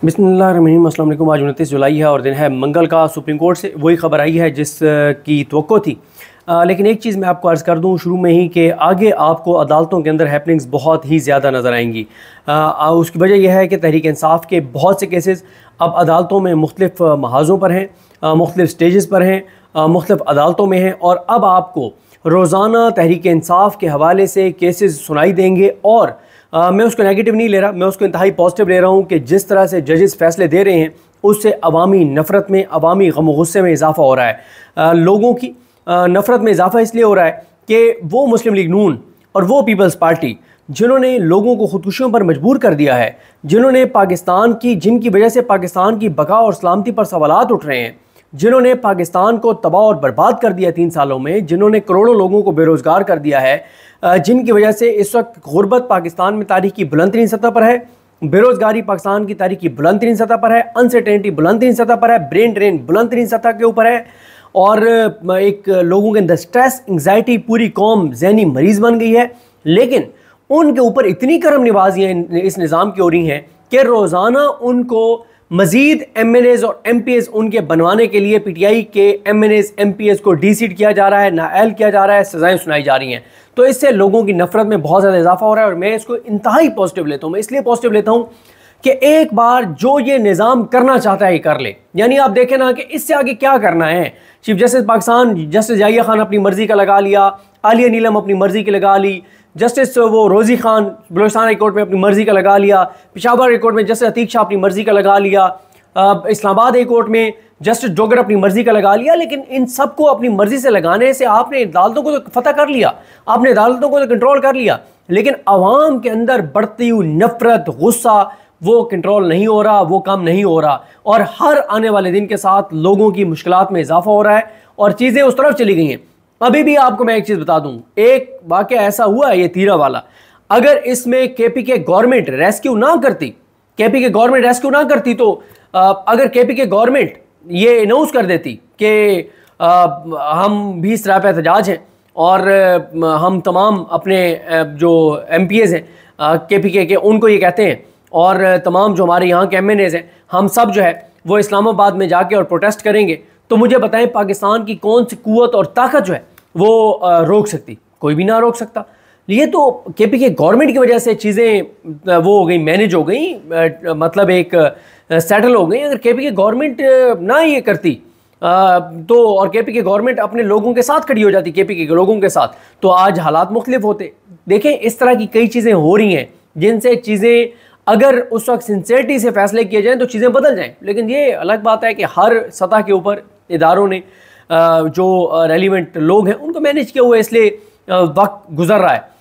बिस्मिल्लाहिर्रहमानिर्रहीम। अस्सलाम वालेकुम। आज 29 जुलाई है और दिन है मंगल का। सुप्रीम कोर्ट से वही खबर आई है जिसकी तवक्को थी। लेकिन एक चीज़ मैं आपको अर्ज़ कर दूं शुरू में ही कि आगे आपको अदालतों के अंदर हैपनिंग्स बहुत ही ज़्यादा नज़र आएंगी। उसकी वजह यह है कि तहरीक इंसाफ के बहुत से केसेस अब अदालतों में मुख्तलिफ महाज़ों पर हैं, मुख्तलिफ स्टेजेस पर हैं, मुख्तलिफ अदालतों में हैं और अब आपको रोज़ाना तहरीक इंसाफ के हवाले से केसेस सुनाई देंगे। और मैं उसको नेगेटिव नहीं ले रहा, मैं उसको इंतहाई पॉजिटिव ले रहा हूँ कि जिस तरह से जजेस फ़ैसले दे रहे हैं उससे अवामी नफ़रत में, अवामी गम गुस्से में इजाफ़ा हो रहा है। लोगों की नफ़रत में इजाफ़ा इसलिए हो रहा है कि वो मुस्लिम लीग नून और वो पीपल्स पार्टी जिन्होंने लोगों को खुदकुशियों पर मजबूर कर दिया है, जिन्होंने पाकिस्तान की, जिनकी वजह से पाकिस्तान की बका और सलामती पर सवालात उठ रहे हैं, जिन्होंने पाकिस्तान को तबाह और बर्बाद कर दिया 3 सालों में, जिन्होंने करोड़ों लोगों को बेरोज़गार कर दिया है, जिनकी वजह से इस वक्त गुर्बत पाकिस्तान में तारीख की बुलंद तरीन सतह पर है, बेरोज़गारी पाकिस्तान की तारीख की बुलंद तरीन सतह पर है, अनसर्टेनिटी बुलंद तरीन सतह पर है, ब्रेन ड्रेन बुलंद तरीन सतह के ऊपर है और एक लोगों के अंदर स्ट्रेस, एंग्जाइटी, पूरी कौम ज़हनी मरीज़ बन गई है। लेकिन उनके ऊपर इतनी करम निवाजियाँ इस निज़ाम की हो रही हैं कि रोज़ाना उनको मज़ीद MNAs और MPs उनके बनवाने के लिए PTI के MNAs MPs को डीसीट किया जा रहा है, नाअहल किया जा रहा है, सज़ाएँ सुनाई जा रही हैं। तो इससे लोगों की नफ़रत में बहुत ज़्यादा इजाफा हो रहा है और मैं इसको इंतहाई पॉजिटिव लेता हूँ। मैं इसलिए पॉजिटिव लेता हूँ कि एक बार जो ये निज़ाम करना चाहता है ये कर ले। यानी आप देखें ना कि इससे आगे क्या करना है। Chief justice Pakistan justice Yahya Khan अपनी मर्ज़ी का लगा लिया, आलिया नीलम अपनी मर्ज़ी की लगा ली, जस्टिस वो रोज़ी खान बलूचिस्तान हाई कोर्ट में अपनी मर्ज़ी का लगा लिया, पेशावर हाई कोर्ट में जस्टिस अतीक शाह अपनी मर्ज़ी का लगा लिया, इस्लामाबाद हाई कोर्ट में जस्टिस डोगर अपनी मर्ज़ी का लगा लिया। लेकिन इन सबको अपनी मर्ज़ी से लगाने से आपने अदालतों को तो फतह कर लिया, आपने अदालतों को तो कंट्रोल कर लिया, लेकिन आवाम के अंदर बढ़ती हुई नफ़रत, गुस्सा वो कंट्रोल नहीं हो रहा, वो कम नहीं हो रहा और हर आने वाले दिन के साथ लोगों की मुश्किलात में इजाफा हो रहा है और चीज़ें उस तरफ चली गई हैं। अभी भी आपको मैं एक चीज़ बता दूं, एक वाक़या ऐसा हुआ है ये तीरा वाला, अगर इसमें KPK गवर्नमेंट रेस्क्यू ना करती, KPK गवर्नमेंट रेस्क्यू ना करती तो अगर KPK गवर्नमेंट ये अनाउंस कर देती कि हम भी इस तरह पर एहतजाज हैं और हम तमाम अपने जो MPs हैं KPK के उनको ये कहते हैं और तमाम जो हमारे यहाँ के MNAs हैं हम सब जो है वो इस्लामाबाद में जाके और प्रोटेस्ट करेंगे, तो मुझे बताएं पाकिस्तान की कौन सी कुव्वत और ताकत जो है वो रोक सकती? कोई भी ना रोक सकता। ये तो KPK गवर्नमेंट की वजह से चीज़ें वो हो गई, मैनेज हो गई, मतलब एक सेटल हो गई। अगर KPK गवर्नमेंट ना ये करती तो और KPK गवर्नमेंट अपने लोगों के साथ खड़ी हो जाती, KPK के लोगों के साथ, तो आज हालात मुख्तलिफ होते। देखें इस तरह की कई चीज़ें हो रही हैं जिनसे चीज़ें अगर उस वक्त सिंसेरिटी से फैसले किए जाएं तो चीज़ें बदल जाएं। लेकिन ये अलग बात है कि हर सतह के ऊपर इदारों ने जो रेलिवेंट लोग हैं उनको मैनेज किया हुआ है, इसलिए वक्त गुजर रहा है।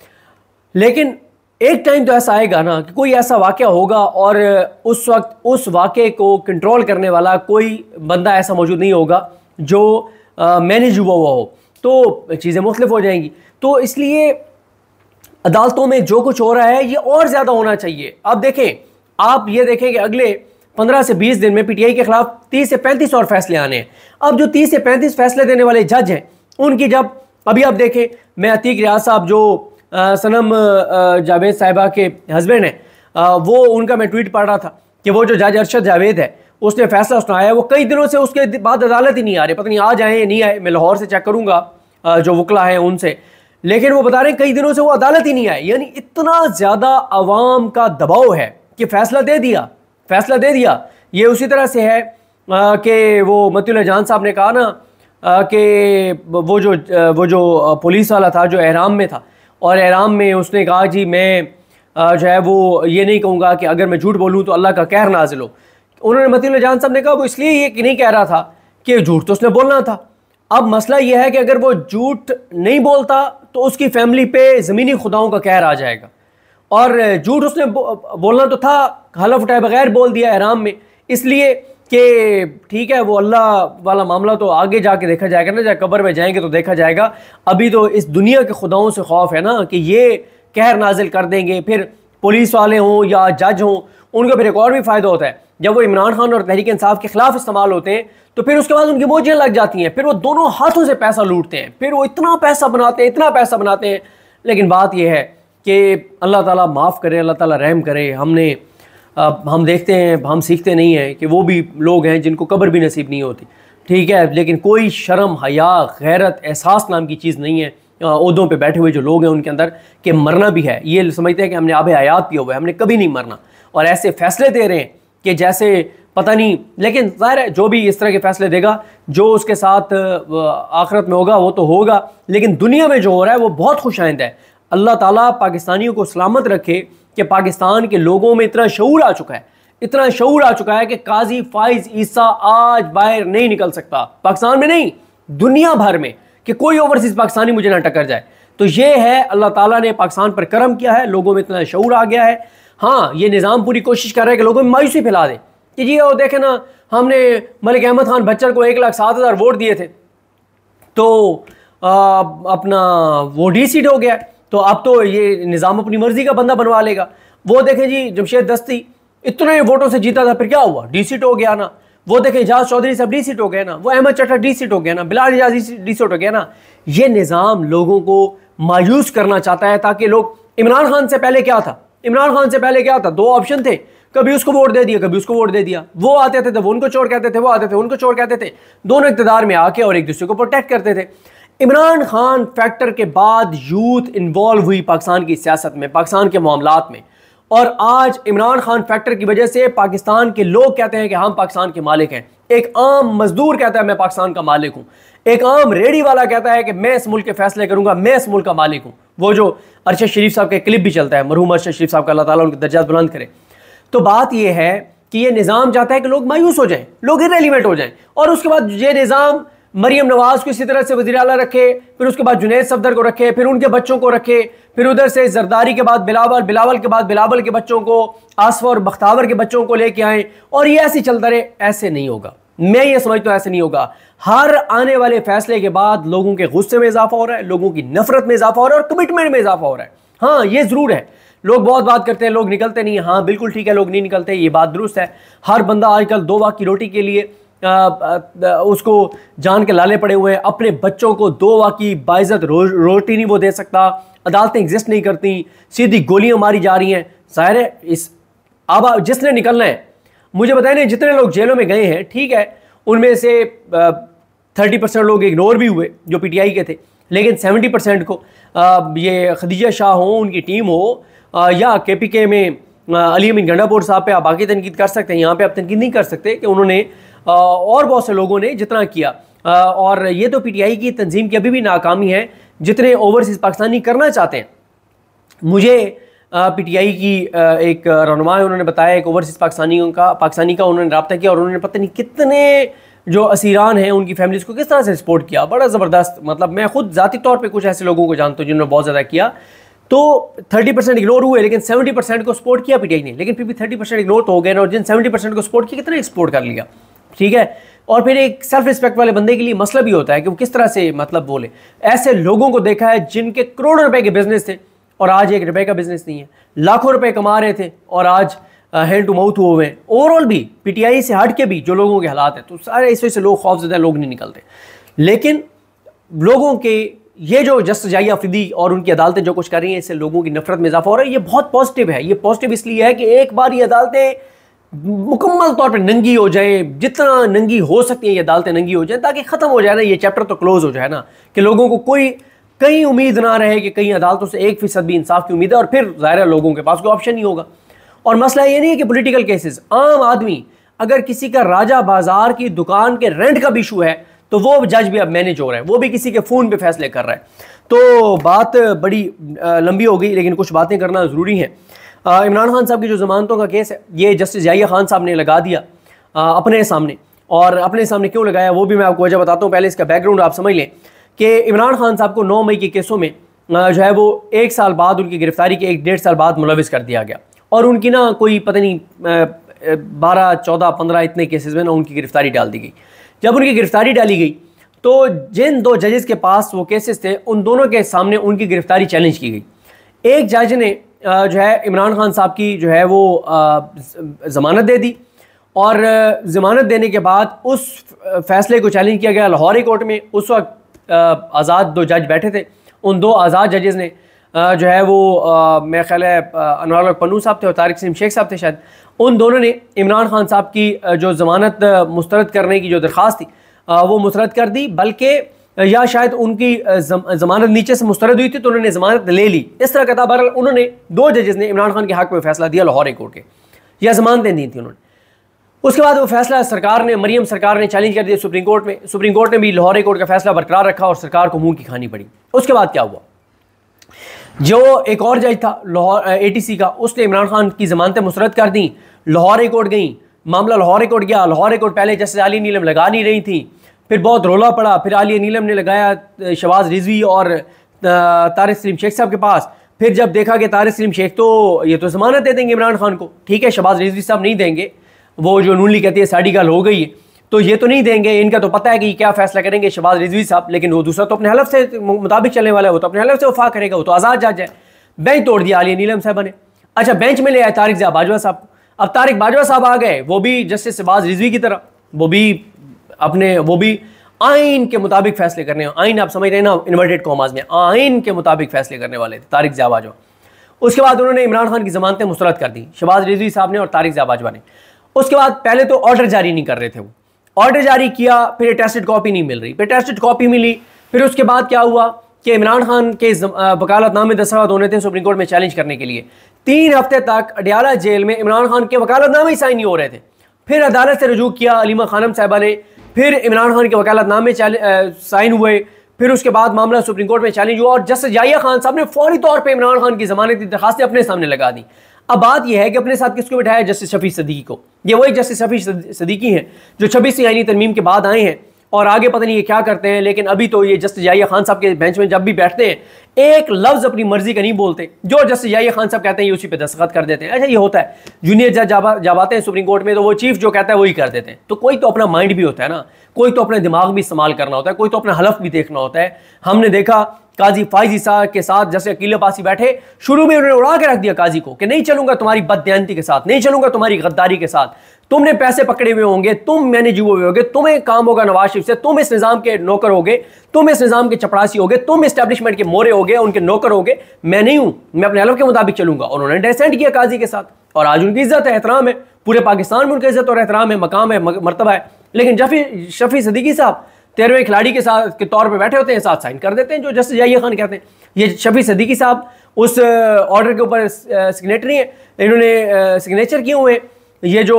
लेकिन एक टाइम तो ऐसा आएगा ना कि कोई ऐसा वाक़या होगा और उस वक्त उस वाक़े को कंट्रोल करने वाला कोई बंदा ऐसा मौजूद नहीं होगा जो मैनेज हुआ हो, तो चीज़ें मुख्तलिफ हो जाएंगी। तो इसलिए अदालतों में जो कुछ हो रहा है ये और ज़्यादा होना चाहिए। अब देखें, आप ये देखें कि अगले 15 से 20 दिन में PTI के खिलाफ 30 से 35 और फैसले आने हैं। अब जो 30 से 35 फैसले देने वाले जज हैं उनकी जब अभी आप देखें, मैं अतीक रियाज साहब जो सनम जावेद साहिबा के हस्बैंड हैं, वो उनका मैं ट्वीट पढ़ रहा था कि वो जो जज अरशद जावेद है उसने फैसला सुनाया, वो कई दिनों से उसके बाद अदालत ही नहीं आ रही, पता नहीं आज आए या नहीं आए, मैं लाहौर से चेक करूँगा जो वकला हैं उनसे, लेकिन वो बता रहे हैं कई दिनों से वो अदालत ही नहीं आए। यानी इतना ज़्यादा अवाम का दबाव है कि फ़ैसला दे दिया, फ़ैसला दे दिया। ये उसी तरह से है कि वो मतीउल्लाह जान साहब ने कहा ना कि वो जो पुलिस वाला था जो एहराम में था और एहराम में उसने कहा जी मैं जो है वो ये नहीं कहूँगा कि अगर मैं झूठ बोलूँ तो अल्लाह का कहर नाजिल हो। उन्होंने मतीउल्लाह जान साहब ने कहा वो इसलिए ये नहीं कह रहा था कि झूठ तो उसने बोलना था। अब मसला यह है कि अगर वो झूठ नहीं बोलता तो उसकी फैमिली पे ज़मीनी खुदाओं का कहर आ जाएगा और झूठ उसने बोलना तो था, हलफ उठाए बगैर बोल दिया एहराम में, इसलिए कि ठीक है वो अल्लाह वाला मामला तो आगे जाके देखा जाएगा ना, जब कब्र में जाएंगे तो देखा जाएगा। अभी तो इस दुनिया के खुदाओं से खौफ है ना कि ये कहर नाजिल कर देंगे, फिर पुलिस वाले हों या जज हों उनको फिर एक और भी फ़ायदा होता है, जब वो इमरान खान और तहरीक इंसाफ के खिलाफ इस्तेमाल होते हैं तो फिर उसके बाद उनकी मोजियाँ लग जाती हैं, फिर वो दोनों हाथों से पैसा लूटते हैं, फिर वो इतना पैसा बनाते हैं, इतना पैसा बनाते हैं। लेकिन बात यह है कि अल्लाह ताला माफ़ करे, अल्लाह ताला रहम करे। हमने हम देखते हैं, हम सीखते नहीं हैं कि वो भी लोग हैं जिनको कब्र भी नसीब नहीं होती, ठीक है, लेकिन कोई शर्म, हया, गैरत, एहसास नाम की चीज़ नहीं है ओहदों पे बैठे हुए जो लोग हैं उनके अंदर, कि मरना भी है। ये समझते हैं कि हमने आब हयात पिया हुआ है, हमने कभी नहीं मरना, और ऐसे फैसले दे रहे हैं कि जैसे पता नहीं। लेकिन ज़ाहिर है जो भी इस तरह के फैसले देगा, जो उसके साथ आखिरत में होगा वो तो होगा, लेकिन दुनिया में जो हो रहा है वो बहुत खुशाइंद है। अल्लाह ताला पाकिस्तानियों को सलामत रखे कि पाकिस्तान के लोगों में इतना शऊर आ चुका है, इतना शऊर आ चुका है कि काजी फाइज ईसा आज बाहर नहीं निकल सकता, पाकिस्तान में नहीं दुनिया भर में, कि कोई ओवरसीज पाकिस्तानी मुझे ना टक्कर जाए। तो ये है, अल्लाह ताला ने पाकिस्तान पर करम किया है, लोगों में इतना शऊर आ गया है। हाँ, ये निज़ाम पूरी कोशिश कर रहा है कि लोगों में मायूसी फैला दे कि जी वो देखे ना, हमने मलिक अहमद खान बच्चर को 1,07,000 वोट दिए थे तो अपना वो डी सीट हो गया, तो अब तो ये निज़ाम अपनी मर्जी का बंदा बनवा लेगा। वो देखें जी जमशेद दस्ती इतने वोटों से जीता था, फिर क्या हुआ, डी सीट हो गया ना। वो देखें एजाज चौधरी साहब डी सीट हो गए ना, वो अहमद चट्टा डी सीट हो गया ना, बिलाल एजाज डी सीट हो गया ना। ये निज़ाम लोगों को मायूस करना चाहता है ताकि लोग, इमरान खान से पहले क्या था, इमरान खान से पहले क्या था, दो ऑप्शन थे, कभी उसको वोट दे दिया, कभी उसको वोट दे दिया। वो आते थे तो वो उनको चोर कहते थे, वो आते थे उनको चोर कहते थे, दोनों इक़्तिदार में आके और एक दूसरे को प्रोटेक्ट करते थे। इमरान खान फैक्टर के बाद यूथ इन्वॉल्व हुई पाकिस्तान की सियासत में, पाकिस्तान के मामलात में, और आज इमरान खान फैक्टर की वजह से पाकिस्तान के लोग कहते हैं कि हम पाकिस्तान के मालिक हैं। एक आम मजदूर कहता है मैं पाकिस्तान का मालिक हूं, एक आम रेडी वाला कहता है कि मैं इस मुल्क के फैसले करूंगा, मैं इस मुल्क का मालिक हूं। वो जो अरशद शरीफ साहब का क्लिप भी चलता है, मरहूम अरशद शरीफ साहब का अल्लाह ताला उनके दर्जात बुलंद करे। तो बात यह है कि ये निज़ाम चाहता है कि लोग मायूस हो जाएं, लोग इरेलीवेंट हो जाएं, और उसके बाद ये निज़ाम मरियम नवाज को इसी तरह से वज़ीर आला रखे, फिर उसके बाद जुनैद सफदर को रखे, फिर उनके बच्चों को रखे, फिर उधर से जरदारी के बाद बिलावल, बिलावल के बाद बिलावल के बच्चों को, आसफा और बख्तावर के बच्चों को लेके आए, और ये ऐसे चलता रहे। ऐसे नहीं होगा, मैं ये समझता हूँ ऐसे नहीं होगा। हर आने वाले फैसले के बाद लोगों के गुस्से में इजाफा हो रहा है, लोगों की नफरत में इजाफा हो रहा है, और कमिटमेंट में इजाफा हो रहा है। हाँ, ये जरूर है, लोग बहुत बात करते हैं, लोग निकलते नहीं। हाँ बिल्कुल ठीक है, लोग नहीं निकलते, ये बात दुरुस्त है। हर बंदा आजकल 2 वक्त की रोटी के लिए उसको जान के लाले पड़े हुए हैं। अपने बच्चों को 2 वक्त की बाइज्जत रोटी नहीं वो दे सकता, अदालतें एग्जिस्ट नहीं करती, सीधी गोलियां मारी जा रही हैं। जाहिर है इस अब जिसने निकलना है, मुझे बताएं ना, जितने लोग जेलों में गए हैं, ठीक है, उनमें से 30% लोग इग्नोर भी हुए जो पीटीआई के थे, लेकिन 70% को ये खदीजा शाह हो, उनकी टीम हो, या केपीके में अली अमीन गंडापुर साहब पे आप बाकी तनकीद कर सकते हैं, यहाँ पे आप तनकीद नहीं कर सकते कि उन्होंने और बहुत से लोगों ने जितना किया, और ये तो पीटीआई की तंजीम की अभी भी नाकामी है, जितने ओवरसीज़ पाकिस्तानी करना चाहते हैं। मुझे पीटीआई की एक रहनुमा है, उन्होंने बताया एक ओवरसीज़ पाकिस्तानी का उन्होंने रब्ता किया, और उन्होंने पता नहीं कितने जो असीरान हैं उनकी फैमिलीज़ को किस तरह से सपोर्ट किया, बड़ा ज़बरदस्त। मतलब मैं खुद ज़ाती तौर पर कुछ ऐसे लोगों को जानता हूँ जिन्होंने बहुत ज़्यादा किया। तो 30% इग्नोर हुए, लेकिन 70% को सपोर्ट किया पीटीआई ने, लेकिन फिर भी 30% इग्नोर तो हो गए ना, और जिन 70% को सपोर्ट किया, कितना एक्सपोर्ट कर लिया, ठीक है। और फिर एक सेल्फ रिस्पेक्ट वाले बंदे के लिए मसला भी होता है कि वो किस तरह से मतलब बोले। ऐसे लोगों को देखा है जिनके करोड़ों रुपए के बिजनेस थे और आज 1 रुपए का बिजनेस नहीं है, लाखों रुपए कमा रहे थे और आज हैंड टू माउथ हुए हैं। ओवरऑल भी पीटीआई से हट के भी जो लोगों के हालात हैं, तो सारे इस वजह से लोग खौफजदा, लोग नहीं निकलते। लेकिन लोगों के ये जो जस्ट जाइए अफरीदी और उनकी अदालतें जो कुछ कर रही हैं, इससे लोगों की नफरत में इजाफा हो रहा है। ये बहुत पॉजिटिव है। ये पॉजिटिव इसलिए है कि एक बार ये अदालतें मुकम्मल तौर पर नंगी हो जाए, जितना नंगी हो सकती है ये अदालतें नंगी हो जाए, ताकि ख़त्म हो जाए ना, ये चैप्टर तो क्लोज हो जाए ना, कि लोगों को कोई कहीं उम्मीद ना रहे कि कहीं अदालतों से 1% भी इंसाफ की उम्मीद है, और फिर ज़ाहिर है लोगों के पास कोई ऑप्शन नहीं होगा। और मसला ये नहीं है कि पोलिटिकल केसेस, आम आदमी अगर किसी का राजा बाजार की दुकान के रेंट का भी इशू है तो वो जज भी अब मैनेज हो रहा है, वो भी किसी के फ़ोन पे फैसले कर रहा है। तो बात बड़ी लंबी हो गई, लेकिन कुछ बातें करना ज़रूरी है। इमरान खान साहब की जो ज़मानतों का केस है, ये जस्टिस याहिया खान साहब ने लगा दिया अपने सामने, और अपने सामने क्यों लगाया वो भी मैं आपको वजह बताता हूँ। पहले इसका बैकग्राउंड आप समझ लें कि इमरान खान साहब को 9 मई के केसों में जो है वो 1 साल बाद उनकी गिरफ्तारी के 1-1.5 साल बाद मुलविस कर दिया गया, और उनकी ना कोई पता नहीं 12, 14, 15 इतने केसेस में ना उनकी गिरफ्तारी डाल दी गई। जब उनकी गिरफ्तारी डाली गई तो जिन 2 जजेस के पास वो केसेस थे, उन दोनों के सामने उनकी गिरफ्तारी चैलेंज की गई। एक जज ने जो है इमरान खान साहब की जो है वो ज़मानत दे दी, और ज़मानत देने के बाद उस फैसले को चैलेंज किया गया लाहौर कोर्ट में। उस वक्त आज़ाद 2 जज बैठे थे, उन 2 आज़ाद जजेस ने जो है वो मेरा ख्याल है अनवर पन्नू साहब थे और तारिक सलीम शेख साहब थे शायद, उन दोनों ने इमरान खान साहब की जो ज़मानत मुस्तरद करने की जो दरख्वास्त थी वो मुस्तरद कर दी, बल्कि या शायद उनकी ज़मानत नीचे से मुस्तरद हुई थी तो उन्होंने ज़मानत ले ली। इस तरह का था। बहरहाल उन्होंने 2 जजेस ने इमरान खान के हक़ में फैसला दिया लाहौर हाई कोर्ट के, या ज़मानतें दी थी उन्होंने। उसके बाद वो फैसला सरकार ने, मरियम सरकार ने चैलेंज कर दिया सुप्रीम कोर्ट में। सुप्रीम कोर्ट ने भी लाहौर हाई कोर्ट का फैसला बरकरार रखा और सरकार को मुंह की खानी पड़ी। उसके बाद क्या हुआ, जो एक और जज था लाहौर ATC का, उसने इमरान खान की ज़मानतें मुस्तरद कर दी। लाहौर हाई कोर्ट गई, मामला लाहौर हाई कोर्ट गया। लाहौर हाई कोर्ट पहले जस्टिस आलिया नीलम लगा नहीं रही थी, फिर बहुत रोला पड़ा, फिर आलिया नीलम ने लगाया शहबाज रिजवी और तारिक सलीम शेख साहब के पास। फिर जब देखा कि तारिक सलीम शेख तो ये तो ज़मानत दे देंगे इमरान खान को, ठीक है, शहबाज रिजवी साहब नहीं देंगे, वो जो नून लीग कहती है साड़ी गाल हो गई है, तो ये तो नहीं देंगे, इनका तो पता है कि क्या फैसला करेंगे शहबाज रिजवी साहब, लेकिन वो दूसरा तो अपने हलफ से मुताबिक चलने वाला है, वो तो अपने हलफ से वफा करेगा, वो तो आज़ाद जज है। बेंच तोड़ दिया आलिया नीलम साहब ने। अच्छा, बेंच में ले आए तारिक ज़िया बाजवा साहब को। अब तारिक बाजवा साहब आ गए, वो भी जस्टिस शहबाज रिजवी की तरह, वो भी आइन के मुताबिक फैसले करने, आइन आप समझ रहे हैं ना, इन्वर्टेड कॉमास में, आइन के मुताबिक फैसले करने वाले थे तारिक ज़िया बाजवा। उसके बाद उन्होंने इमरान खान की ज़मानतें मुस्तरद कर दी, शहबाज रिजवी साहब ने और तारिक ज़िया बाजवा ने। उसके बाद पहले तो ऑर्डर जारी नहीं कर रहे थे, वो ऑर्डर जारी किया, फिर अटेस्टेड कॉपी नहीं मिल रही, फिर अटेस्टेड कॉपी मिली। फिर उसके बाद क्या हुआ कि इमरान खान के वकालतनामे दस्तखत होने थे सुप्रीम कोर्ट में चैलेंज करने के लिए। 3 हफ्ते तक अडयाला जेल में इमरान खान के वकालतनामे ही साइन नहीं हो रहे थे। फिर अदालत से रजू किया अलीमा खानम साहिबा ने, फिर इमरान खान के वकालतनामे साइन हुए, फिर उसके बाद मामला सुप्रीम कोर्ट में चैलेंज हुआ और जस्टिस याहिया खान साहब ने फौरी तौर पर इमरान खान की ज़मानत की दरखास्तें अपने सामने लगा दी। अब बात यह है कि अपने साथ किसको बिठाया, जस्टिस शफी सदीकी को। ये वही जस्टिस शफी सदीकी हैं जो 26वीं आईनी तरमीम के बाद आए हैं और आगे पता नहीं ये क्या करते हैं, लेकिन अभी तो ये जस्टिस याहिया खान साहब के बेंच में जब भी बैठते हैं एक लफ्ज़ अपनी मर्जी का नहीं बोलते, जो जस्टिस याहिया खान साहब कहते हैं ये उसी पे दस्तखत कर देते हैं। अच्छा, ये होता है, जूनियर जज जब आते हैं सुप्रीम कोर्ट में तो वो चीफ जो कहता है वही कर देते हैं। तो कोई तो अपना माइंड भी होता है ना, कोई तो अपना दिमाग भी इस्तेमाल करना होता है, कोई तो अपना हलफ भी देखना होता है। हमने देखा काजी फाइजी साहब के साथ जैसे अकील अब्बासी बैठे, शुरू में उन्होंने उड़ा के रख दिया काजी को कि नहीं चलूंगा तुम्हारी बददयानती के साथ, नहीं चलूंगा तुम्हारी गद्दारी के साथ, तुमने पैसे पकड़े हुए होंगे, तुम मैनेज हुए होगे, तुम्हें काम होगा नवाज शरीफ से, तुम इस निज़ाम के नौकर होगे, तुम इस निज़ाम के चपरासी होगे, तुम इस्टेब्लिशमेंट के मोरे होगे, उनके नौकर होगे, मैं नहीं हूं, मैं अपने हलफ के मुताबिक चलूंगा। और उन्होंने डिसेंट किया काजी के साथ और आज उनकी इज्जत है, एहतराम है, पूरे पाकिस्तान में उनकी इज्जत और एहतराम है, मकाम है, मर्तबा है। लेकिन शफी सदीकी साहब 13वें खिलाड़ी के साथ के तौर पे बैठे होते हैं, साथ साइन कर देते हैं जो जस्टिस याहिया खान कहते हैं। ये शफी सदीकी साहब उस ऑर्डर के ऊपर सिग्नेटरी हैं, इन्होंने सिग्नेचर किए हुए। ये जो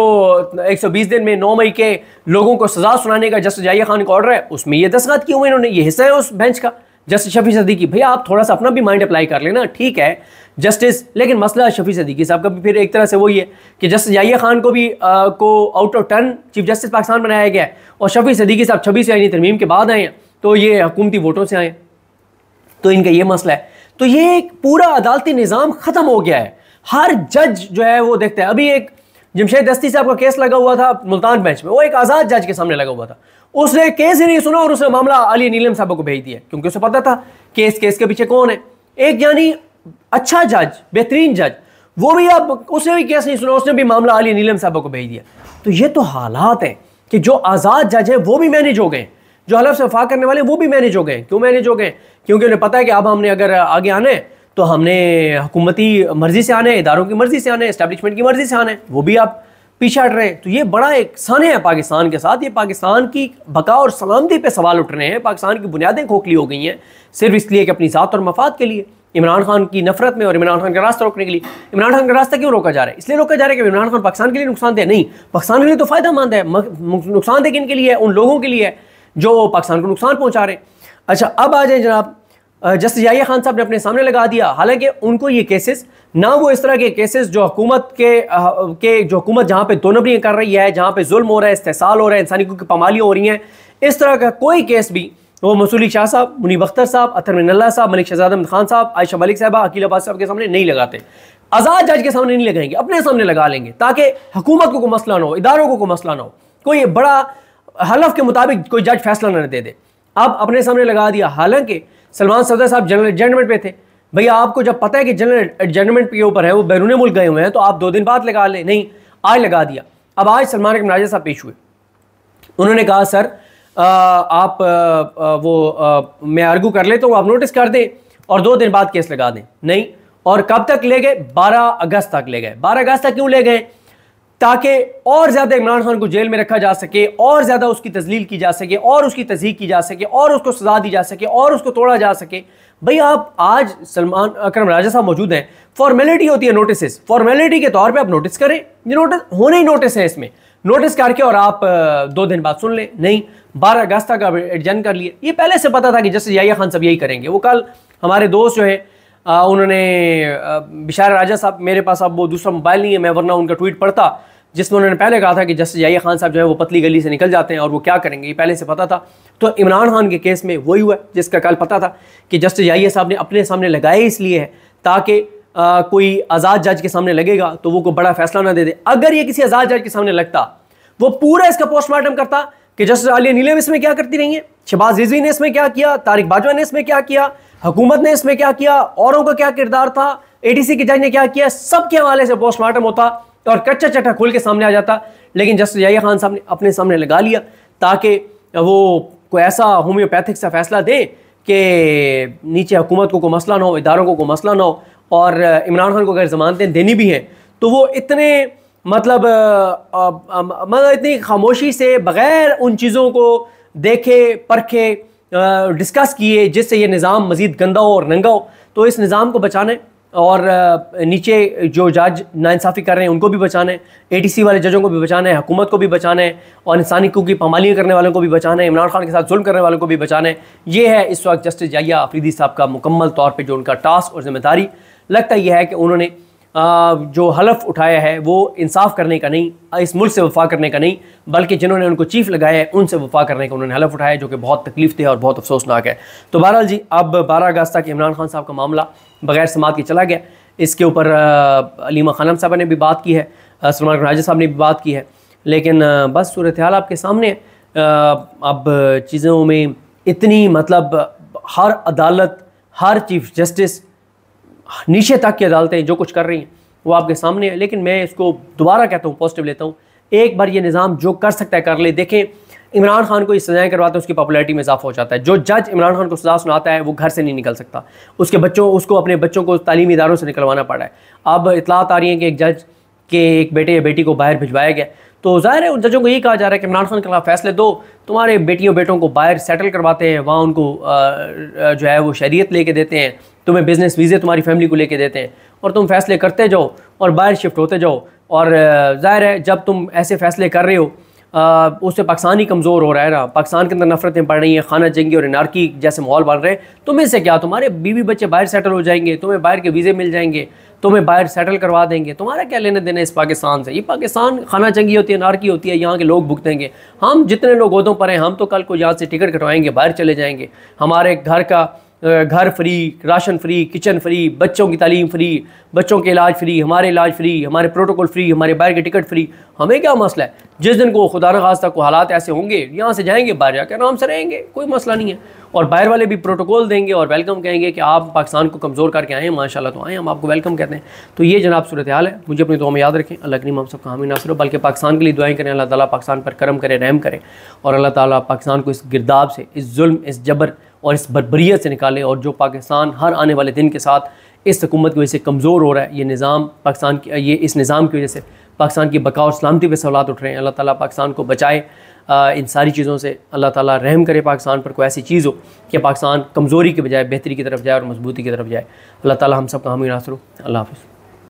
120 दिन में 9 मई के लोगों को सजा सुनाने का जस्टिस याहिया खान का ऑर्डर है, उसमें ये दस्तखत किए हुए इन्होंने, ये हिस्सा है उस बेंच का। जस्टिस शफी सदीकी, भैया आप थोड़ा सा अपना भी माइंड अप्लाई कर लेना, ठीक है जस्टिस, लेकिन मसला शफी सदीकी साहब का भी फिर एक तरह से वही है कि जस्टिस याहिया खान को भी को out of turn chief justice Pakistan बनाया गया है और शफी सदीकी साहब 26 आईनी तरमीम के बाद आए हैं, तो ये हुकूमती वोटों से आए, तो इनका ये मसला है। तो ये एक पूरा अदालती निज़ाम ख़त्म हो गया है। हर जज जो है वो देखता है। अभी एक जमशेद दस्ती साहब का केस लगा हुआ था मुल्तान बेंच में, वो एक आज़ाद जज के सामने लगा हुआ था, उसने केस ही नहीं सुना और उसने मामला आलिया नीलम साहब को भेज दिया, क्योंकि उसे पता था केस के पीछे कौन है। एक यानी अच्छा जज, बेहतरीन जज, वो भी अब उसने भी केस नहीं सुना, उसने भी मामला आलिया नीलम साहब को भेज दिया। तो ये तो हालात हैं कि जो आज़ाद जज है वो भी मैनेज हो गए, जो हलफ से वफा करने वाले वो भी मैनेज हो गए। क्यों मैनेज हो गए? क्योंकि उन्हें पता है कि अब हमने अगर आगे आना है तो हमने हुकूमती मर्जी से आना है, इदारों की मर्जी से आना है, एस्टेब्लिशमेंट की मर्जी से आना है, वो भी आप पीछे हट रहे हैं। तो ये बड़ा एक साने है पाकिस्तान के साथ, ये पाकिस्तान की बका और सलामती पे सवाल उठ रहे हैं, पाकिस्तान की बुनियादें खोखली हो गई हैं सिर्फ इसलिए कि अपनी ज़ात और मफाद के लिए, इमरान खान की नफरत में और इमरान खान का रास्ता रोकने के लिए। इमरान खान का रास्ता क्यों रोका जा रहा है? इसलिए रोका जा रहा है कि इमरान खान पाकिस्तान के लिए नुकसानदेह नहीं, पाकिस्तान के लिए तो फ़ायदेमंद है। नुकसानदेह किन के लिए है? उन लोगों के लिए है जो पाकिस्तान को नुकसान पहुँचा रहे हैं। अच्छा, अब आ जाए जनाब, जस्टिस याहिया खान साहब ने अपने सामने लगा दिया, हालांकि उनको ये केसेस ना वो इस तरह के केसेस जो हुकूमत के जो हुकूमत जहाँ पे दो नंबरी कर रही है, जहाँ पे जुल्म हो रहा है, इस्तेसाल हो रहा है, इंसानी की पामालियाँ हो रही हैं, इस तरह का कोई केस भी वो मसूली शाह साहब, मुनीब अख्तर साहब, अतर मिनल्ला साहब, मलिक शहजाद अहमद खान साहब, आयशा मलिक साहबा, अकील अब्बासी साहब के सामने नहीं लगाते। आज़ाद जज के सामने नहीं लगाएंगे, अपने सामने लगा लेंगे ताकि हुकूमत को कोई मसला ना हो, इदारों को कोई मसला ना हो, कोई बड़ा हलफ के मुताबिक कोई जज फैसला ना दे दे। अब अपने सामने लगा दिया। हालांकि सलमान सफदर साहब जनरल एडजमेंट पे थे। भैया आपको जब पता है कि जनरल एडजमेंट के ऊपर है, वो बैरून मुल्क गए हुए हैं, तो आप 2 दिन बाद लगा लें, नहीं आज लगा दिया। अब आज सलमान के नाजिर साहब पेश हुए, उन्होंने कहा सर आप मैं आर्गू कर लेता हूँ, आप नोटिस कर दें और 2 दिन बाद केस लगा दें। नहीं, और कब तक ले गए? 12 अगस्त तक ले गए। 12 अगस्त तक क्यों ले गए? ताकि और ज़्यादा इमरान खान को जेल में रखा जा सके, और ज़्यादा उसकी तजलील की जा सके, और उसकी तज़हीक की जा सके, और उसको सज़ा दी जा सके, और उसको तोड़ा जा सके। भाई आप आज सलमान अकरम राजा साहब मौजूद हैं, फॉर्मेलिटी होती है नोटिस, फॉर्मेलिटी के तौर पे आप नोटिस करें, ये नोटिस होने ही नोटिस है, इसमें नोटिस करके और आप 2 दिन बाद सुन लें। नहीं, 12 अगस्त तक आप एडजन कर लिए। ये पहले से पता था कि जस्टिस याहिया खान साहब यही करेंगे। वो कल हमारे दोस्त जो है उन्होंने बिशार राजा साहब, मेरे पास अब वो दूसरा मोबाइल नहीं है, मैं वरना उनका ट्वीट पढ़ता जिसमें उन्होंने पहले कहा था कि जस्टिस याहिया खान साहब जो है वो पतली गली से निकल जाते हैं और वो क्या करेंगे, ये पहले से पता था। तो इमरान खान के केस में वही हुआ जिसका कल पता था कि जस्टिस याहिया साहब ने अपने सामने लगाए इसलिए है ताकि कोई आज़ाद जज के सामने लगेगा तो वो कोई बड़ा फैसला ना दे दे। अगर ये किसी आज़ाद जज के सामने लगता, वो पूरा इसका पोस्टमार्टम करता कि जस्टिस आलिया नीलम इसमें क्या करती रही है, शहबाज रिजवी ने इसमें क्या किया, तारिक बाजवा ने इसमें क्या किया, हुकूमत ने इसमें क्या किया, औरों का क्या किरदार था, ADC के जज ने क्या किया, सब के हवाले से पोस्टमार्टम होता और कच्चा चट्टा खुल के सामने आ जाता। लेकिन जस्टिस याहिया खान साहब ने अपने सामने लगा लिया ताकि वो कोई ऐसा होम्योपैथिक सा फैसला दे कि नीचे हुकूमत को कोई मसला ना हो, इदारों को कोई मसला ना हो, और इमरान खान को अगर ज़मानतें देनी भी हैं तो वो इतने मतलब इतनी खामोशी से बग़ैर उन चीज़ों को देखे परखे डिस्कस किए जिससे ये निज़ाम मज़ीद गंदा हो और नंगा हो। तो इस निज़ाम को बचाने और नीचे जो जज नाइंसाफ़ी कर रहे हैं उनको भी बचाना है, ADC वाले जजों को भी बचाना है, हुकूमत को भी बचाना है, और इंसानी हकूक़ की पामालियाँ करने वालों को भी बचाना है, इमरान खान के साथ जुल्म करने वालों को भी बचाना है। ये है इस वक्त जस्टिस याहिया अफरीदी साहब का मुकम्मल तौर पर जो उनका टास्क और ज़िम्मेदारी लगता यह है कि उन्होंने जो हलफ उठाया है वो इंसाफ करने का नहीं, इस मुल्क से वफा करने का नहीं, बल्कि जिन्होंने उनको चीफ लगाया है उनसे वफा करने का उन्होंने हलफ उठाया है, जो कि बहुत तकलीफ देह और बहुत अफसोसनाक है। तो बहरहाल जी, अब 12 अगस्त तक इमरान खान साहब का मामला बगैर समात के चला गया। इसके ऊपर अलीमा खानम साहब ने भी बात की है, सलमान राजा साहब ने भी बात की है, लेकिन बस सूरत हाल आपके सामने है। अब चीज़ों में इतनी मतलब हर अदालत, हर चीफ जस्टिस, नीचे तक की अदालतें जो कुछ कर रही हैं वो आपके सामने है। लेकिन मैं इसको दोबारा कहता हूँ, पॉजिटिव लेता हूँ, एक बार ये निज़ाम जो कर सकता है कर ले। देखें, इमरान खान को ये सजाएं करवाते हैं, उसकी पॉपुलैरिटी में इजाफा हो जाता है। जो जज इमरान खान को सजा सुनाता है वो घर से नहीं निकल सकता, उसको अपने बच्चों को तालीमी इदारों से निकलवाना पड़ा है। अब इतलात आ रही है कि एक जज के एक बेटे या बेटी को बाहर भिजवाया गया, तो ज़ाहिर है उन जजों को यही कहा जा रहा है कि इमरान खान के खिलाफ फैसले दो, तुम्हारे बेटियों बेटों को बाहर सेटल करवाते हैं, वहाँ उनको जो है वो शरीयत लेके देते हैं, तुम्हें बिज़नेस वीज़े तुम्हारी फैमिली को लेके देते हैं, और तुम फैसले करते जाओ और बाहर शिफ्ट होते जाओ। और ज़ाहिर है जब तुम ऐसे फैसले कर रहे हो उससे पाकिस्तान ही कमज़ोर हो रहा है ना, पाकिस्तान के अंदर नफरतें बढ़ रही हैं, खाना जंगी और इनारकी जैसे माहौल बन रहे हैं। तुम्हें से क्या, तुम्हारे बीवी बच्चे बाहर सेटल हो जाएंगे, तुम्हें बाहर के वीज़े मिल जाएंगे, तुम्हें बाहर सेटल करवा देंगे, तुम्हारा क्या लेने देने इस पाकिस्तान से। ये पाकिस्तान खाना जंगी होती है, नारकी होती है, यहाँ के लोग भुगतेंगे। हम जितने लोग ओहदों पर हैं, हम तो कल को यहाँ से टिकट कटवाएंगे, बाहर चले जाएंगे, हमारे घर free, ration free, kitchen free, बच्चों की तालीम फ्री, बच्चों के इलाज फ्री, हमारे इलाज फ्री, हमारे प्रोटोकॉल फ्री, हमारे बाहर के टिकट फ्री। हमें क्या मसला है? जिस दिन को खुदा न खास्ता को हालात ऐसे होंगे, यहाँ से जाएंगे, बाहर जाकर आराम से रहेंगे, कोई मसला नहीं है। और बाहर वाले भी प्रोटोकॉल देंगे और वेलकम कहेंगे कि आप पाकिस्तान को कमज़ोर करके आए हैं, माशाल्लाह, तो आए, हम आपको वेलकम कहते हैं। तो ये जनाब सूरत हाल है। मुझे अपनी दुआ में याद रखें। अल्लाह करीम हम सबका हामी नासिर हो, बल्कि पाकिस्तान के लिए दुआएं करें, अल्लाह ताला पाकिस्तान पर करम करे, रहम करे, और अल्लाह ताला पाकिस्तान को इस गिरदाब से, इस जुल्म, इस जबर और इस बर्बरियत से निकाले। और जो पाकिस्तान हर आने वाले दिन के साथ इस हुकूमत की वजह से कमज़ोर हो रहा है, ये निज़ाम पाकिस्तान की, ये इस निज़ाम की वजह से पाकिस्तान की बका और सलामती पे सवालात उठ रहे हैं। अल्लाह ताला पाकिस्तान को बचाए इन सारी चीज़ों से। अल्लाह ताला रहम करे पाकिस्तान पर, कोई ऐसी चीज़ हो कि पाकिस्तान कमज़ोरी के बजाय बेहतरी की तरफ जाए और मजबूती की तरफ जाए। अल्लाह ताला हम सब का हामी नासिर हो। अल्लाह हाफ़िज़।